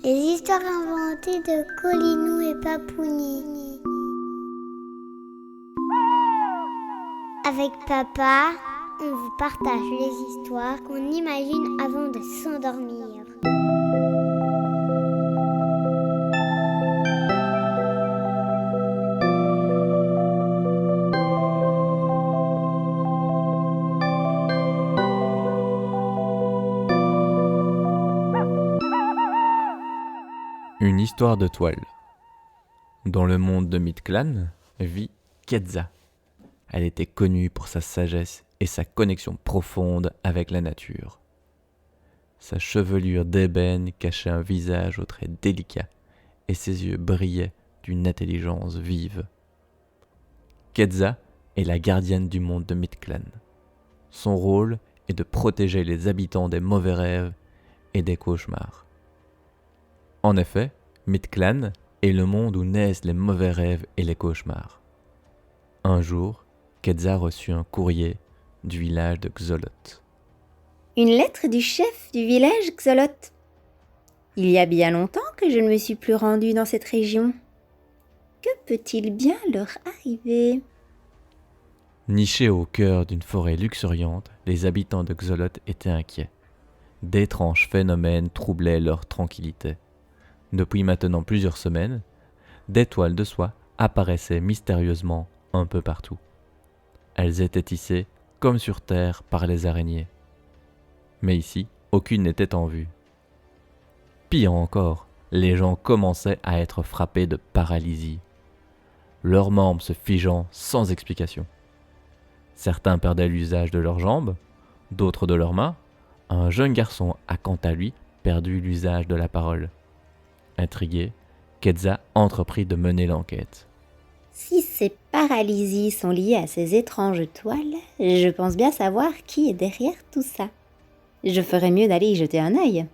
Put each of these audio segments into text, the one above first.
Les histoires inventées de Colinou et Papouni. Avec papa, on vous partage les histoires qu'on imagine avant de s'endormir. Une histoire de toile. Dans le monde de Mid-Clan vit Kedza. Elle était connue pour sa sagesse et sa connexion profonde avec la nature. Sa chevelure d'ébène cachait un visage aux traits délicats et ses yeux brillaient d'une intelligence vive. Kedza est la gardienne du monde de Mid-Clan. Son rôle est de protéger les habitants des mauvais rêves et des cauchemars. En effet, Mid-Clan est le monde où naissent les mauvais rêves et les cauchemars. Un jour, Kedza reçut un courrier du village de Xolot. Une lettre du chef du village Xolot. Il y a bien longtemps que je ne me suis plus rendue dans cette région. Que peut-il bien leur arriver ? Nichés au cœur d'une forêt luxuriante, les habitants de Xolot étaient inquiets. D'étranges phénomènes troublaient leur tranquillité. Depuis maintenant plusieurs semaines, des toiles de soie apparaissaient mystérieusement un peu partout. Elles étaient tissées, comme sur terre, par les araignées. Mais ici, aucune n'était en vue. Pire encore, les gens commençaient à être frappés de paralysie, leurs membres se figeant sans explication. Certains perdaient l'usage de leurs jambes, d'autres de leurs mains. Un jeune garçon a quant à lui perdu l'usage de la parole. Intrigué, Kedza entreprit de mener l'enquête. Si ces paralysies sont liées à ces étranges toiles, je pense bien savoir qui est derrière tout ça. Je ferais mieux d'aller y jeter un œil.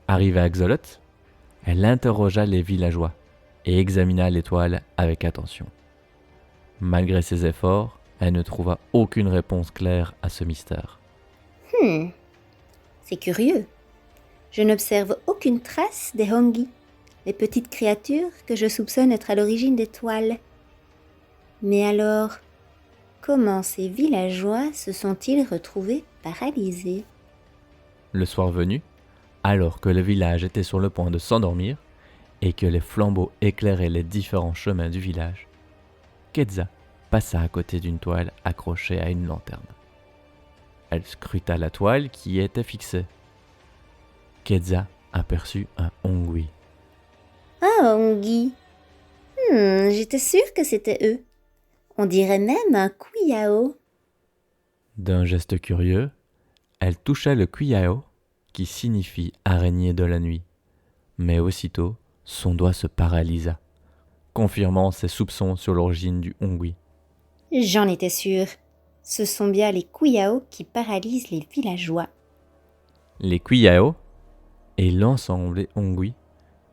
Arrivée à Xolot, elle interrogea les villageois et examina les toiles avec attention. Malgré ses efforts, elle ne trouva aucune réponse claire à ce mystère. C'est curieux. Je n'observe aucune trace des Hongi, les petites créatures que je soupçonne être à l'origine des toiles. Mais alors, comment ces villageois se sont-ils retrouvés paralysés ? Le soir venu, alors que le village était sur le point de s'endormir et que les flambeaux éclairaient les différents chemins du village, Kedza passa à côté d'une toile accrochée à une lanterne. Elle scruta la toile qui y était fixée. Kedza aperçut un Ongui. Ah, Hongi. J'étais sûre que c'était eux. On dirait même un Kuyao. D'un geste curieux, elle toucha le Kuyao, qui signifie araignée de la nuit. Mais aussitôt, son doigt se paralysa, confirmant ses soupçons sur l'origine du Ongui. J'en étais sûre. Ce sont bien les Kuyao qui paralysent les villageois. Les Kuyao et l'ensemble des Ongui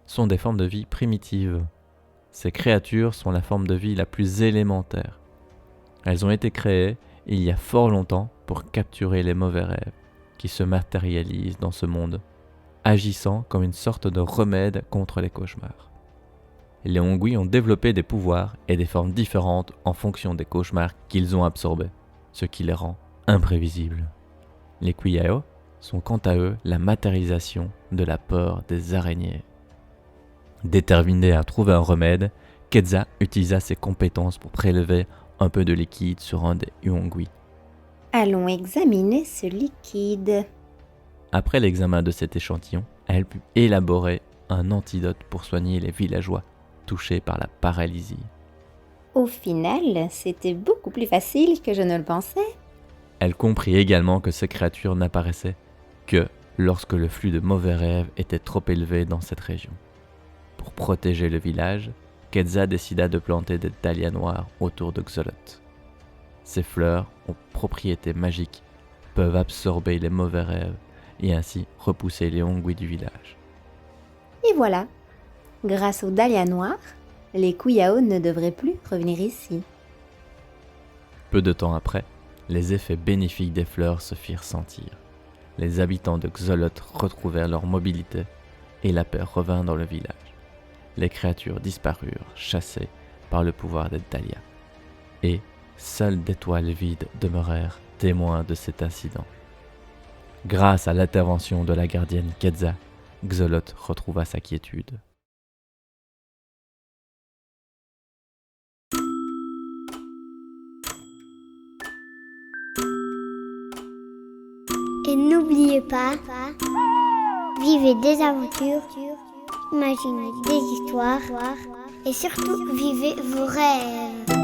sont des formes de vie primitives. Ces créatures sont la forme de vie la plus élémentaire. Elles ont été créées il y a fort longtemps pour capturer les mauvais rêves qui se matérialisent dans ce monde, agissant comme une sorte de remède contre les cauchemars. Les Ongui ont développé des pouvoirs et des formes différentes en fonction des cauchemars qu'ils ont absorbés, ce qui les rend imprévisibles. Les Kuyao sont quant à eux la matérialisation de la peur des araignées. Déterminée à trouver un remède, Kedza utilisa ses compétences pour prélever un peu de liquide sur un des Ongui. Allons examiner ce liquide. Après l'examen de cet échantillon, elle put élaborer un antidote pour soigner les villageois touchés par la paralysie. Au final, c'était beaucoup plus facile que je ne le pensais. Elle comprit également que ces créatures n'apparaissaient que lorsque le flux de mauvais rêves était trop élevé dans cette région. Pour protéger le village, Kedza décida de planter des dahlias noirs autour de Xolot. Ces fleurs, aux propriétés magiques, peuvent absorber les mauvais rêves et ainsi repousser les Ongui du village. Et voilà, grâce aux dahlias noirs, les Kuyao ne devraient plus revenir ici. Peu de temps après, les effets bénéfiques des fleurs se firent sentir. Les habitants de Xolot retrouvèrent leur mobilité, et la paix revint dans le village. Les créatures disparurent, chassées par le pouvoir d'Eddalia. Et seules des toiles vides demeurèrent témoins de cet incident. Grâce à l'intervention de la gardienne Kedza, Xolotl retrouva sa quiétude. Et n'oubliez pas, vivez des aventures, imaginez des histoires et surtout vivez vos rêves.